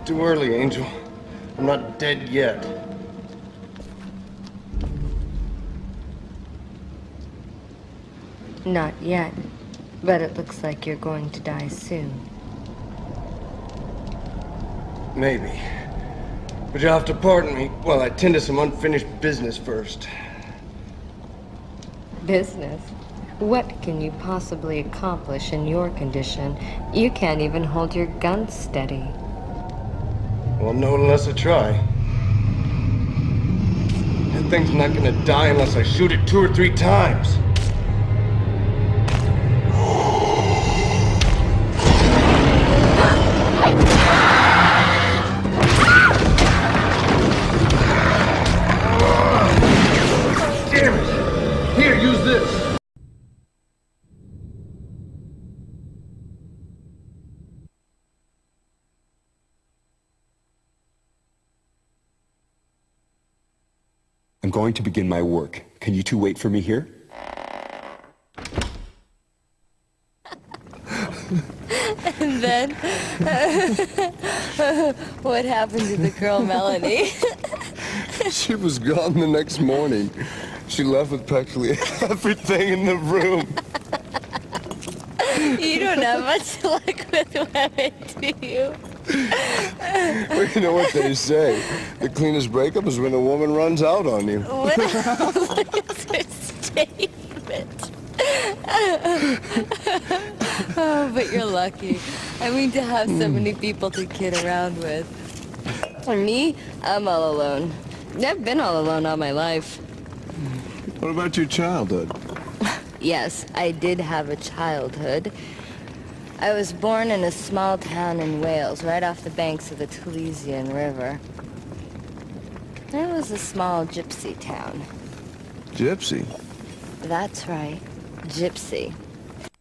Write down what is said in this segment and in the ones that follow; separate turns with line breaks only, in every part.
Too early, Angel. I'm not dead yet.
Not yet, but it looks like you're going to die soon.
Maybe. But you'll have to pardon me while I tend to some unfinished business first.
Business? What can you possibly accomplish in your condition? You can't even hold your gun steady.
Well, no unless I try. That thing's not gonna die unless I shoot it 2 or 3 times. Damn it! Here, use this!
I'm going to begin my work. Can you two wait for me here?
And then, what happened to the girl Melanie?
She was gone the next morning. She left with practically everything in the room.
You don't have much luck with women, do you?
Well, you know what they say. The cleanest breakup is when a woman runs out on you.
What is her statement? Oh, but you're lucky. I mean, to have so many people to kid around with. For me, I'm all alone. I've been all alone all my life.
What about your childhood?
Yes, I did have a childhood. I was born in a small town in Wales, right off the banks of the Taliesin River. It was a small gypsy town.
Gypsy?
That's right, gypsy.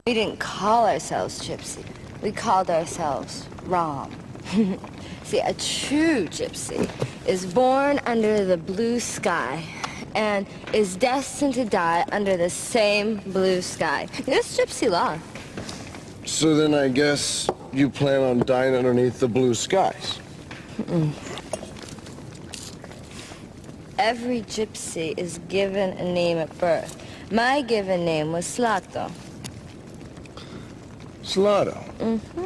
We didn't call ourselves gypsy. We called ourselves Rom. See, a true gypsy is born under the blue sky and is destined to die under the same blue sky. It's gypsy law.
So then I guess you plan on dying underneath the blue skies.
Every gypsy is given a name at birth. My given name was Slato.
Slato? Mm-hmm.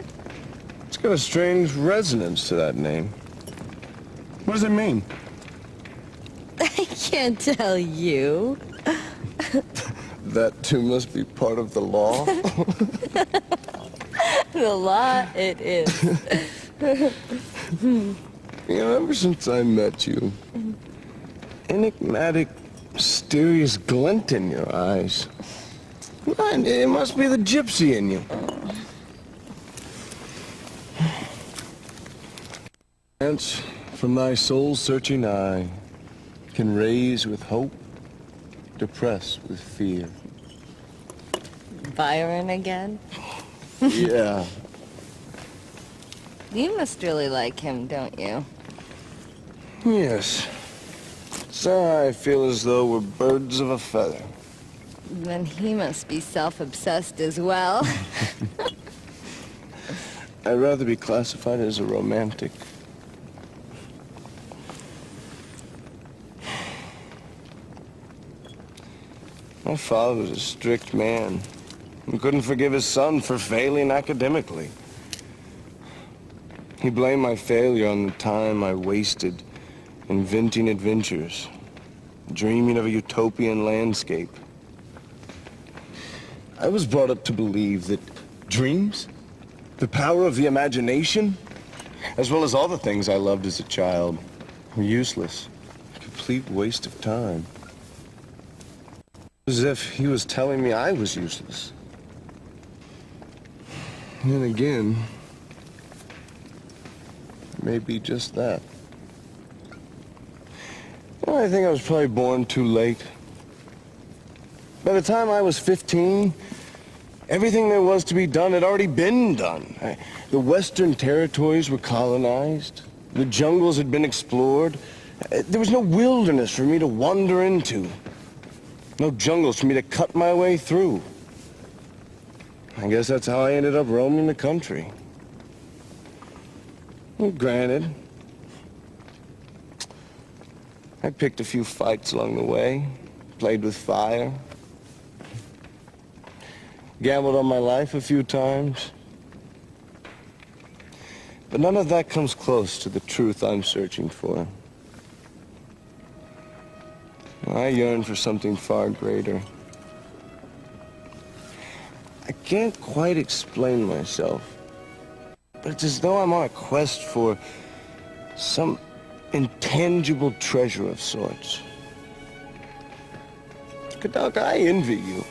It's got a strange resonance to that name. What does it mean?
I can't tell you.
That too must be part of the law.
The law it is.
You know, ever since I met you, enigmatic, mysterious glint in your eyes. Man, it must be the gypsy in you. Glance from thy soul-searching eye can raise with hope, depress with fear.
Byron again?
Yeah.
You must really like him, don't you?
Yes. So I feel as though we're birds of a feather.
Then he must be self-obsessed as well.
I'd rather be classified as a romantic. My father was a strict man. He couldn't forgive his son for failing academically. He blamed my failure on the time I wasted inventing adventures, dreaming of a utopian landscape. I was brought up to believe that dreams, the power of the imagination, as well as all the things I loved as a child, were useless, a complete waste of time. As if he was telling me I was useless. And again, maybe just that. Well, I think I was probably born too late. By the time I was 15, everything there was to be done had already been done. The Western territories were colonized. The jungles had been explored. There was no wilderness for me to wander into. No jungles for me to cut my way through. I guess that's how I ended up roaming the country. Well, granted. I picked a few fights along the way, played with fire, gambled on my life a few times. But none of that comes close to the truth I'm searching for. I yearn for something far greater. I can't quite explain myself, but it's as though I'm on a quest for some intangible treasure of sorts. Koudelka, I envy you.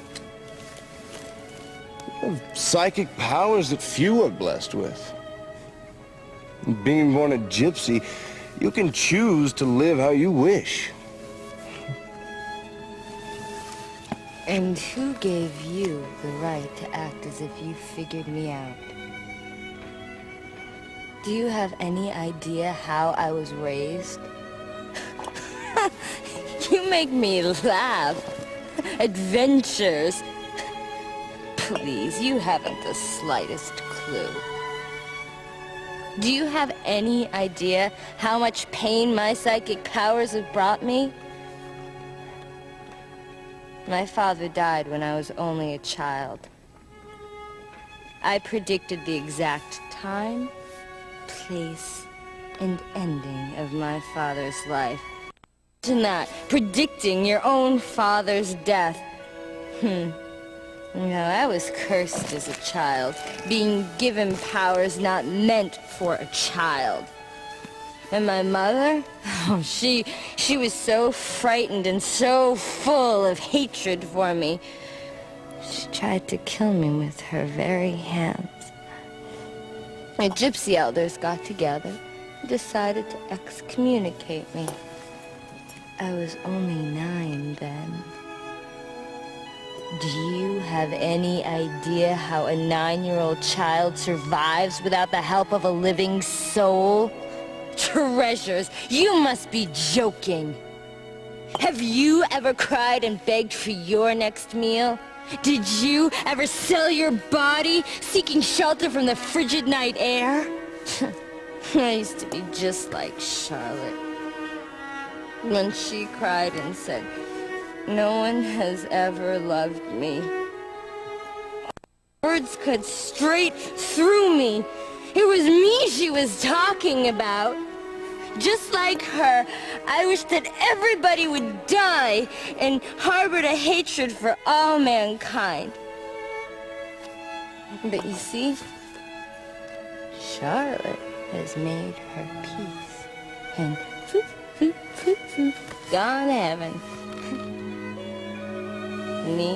You have psychic powers that few are blessed with. Being born a gypsy, you can choose to live how you wish.
And who gave you the right to act as if you figured me out? Do you have any idea how I was raised? You make me laugh. Adventures. Please, you haven't the slightest clue. Do you have any idea how much pain my psychic powers have brought me? My father died when I was only a child. I predicted the exact time, place, and ending of my father's life. Imagine that, predicting your own father's death. No, I was cursed as a child, being given powers not meant for a child. And my mother? Oh, she was so frightened and so full of hatred for me. She tried to kill me with her very hands. The gypsy elders got together and decided to excommunicate me. I was only 9 then. Do you have any idea how a 9-year-old child survives without the help of a living soul? Treasures, you must be joking. Have you ever cried and begged for your next meal? Did you ever sell your body, seeking shelter from the frigid night air? I used to be just like Charlotte. When she cried and said, "No one has ever loved me." Words cut straight through me. It was me she was talking about. Just like her, I wished that everybody would die and harbored a hatred for all mankind. But you see, Charlotte has made her peace and gone to heaven. Me,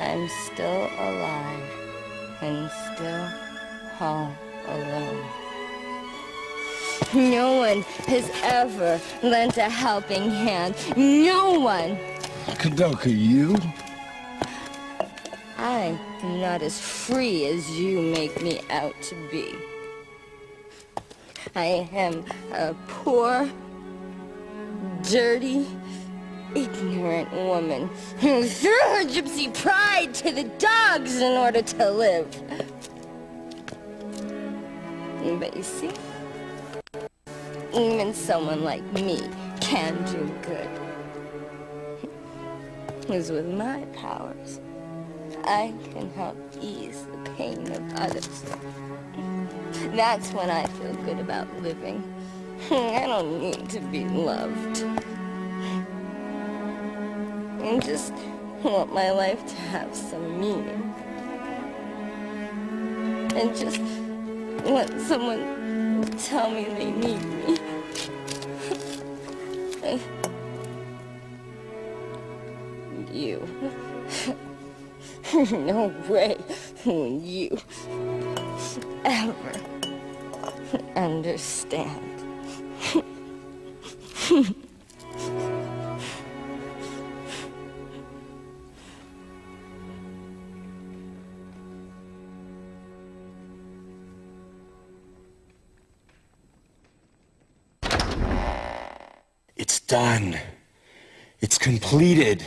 I'm still alive and still all alone. No one has ever lent a helping hand. No one.
Koudelka, you?
I'm not as free as you make me out to be. I am a poor, dirty, ignorant woman who threw her gypsy pride to the dogs in order to live. But you see, even someone like me can do good. Because with my powers, I can help ease the pain of others. That's when I feel good about living. I don't need to be loved. I just want my life to have some meaning. And just want someone to tell me they need me. You. No way will you ever understand.
It's done. It's completed.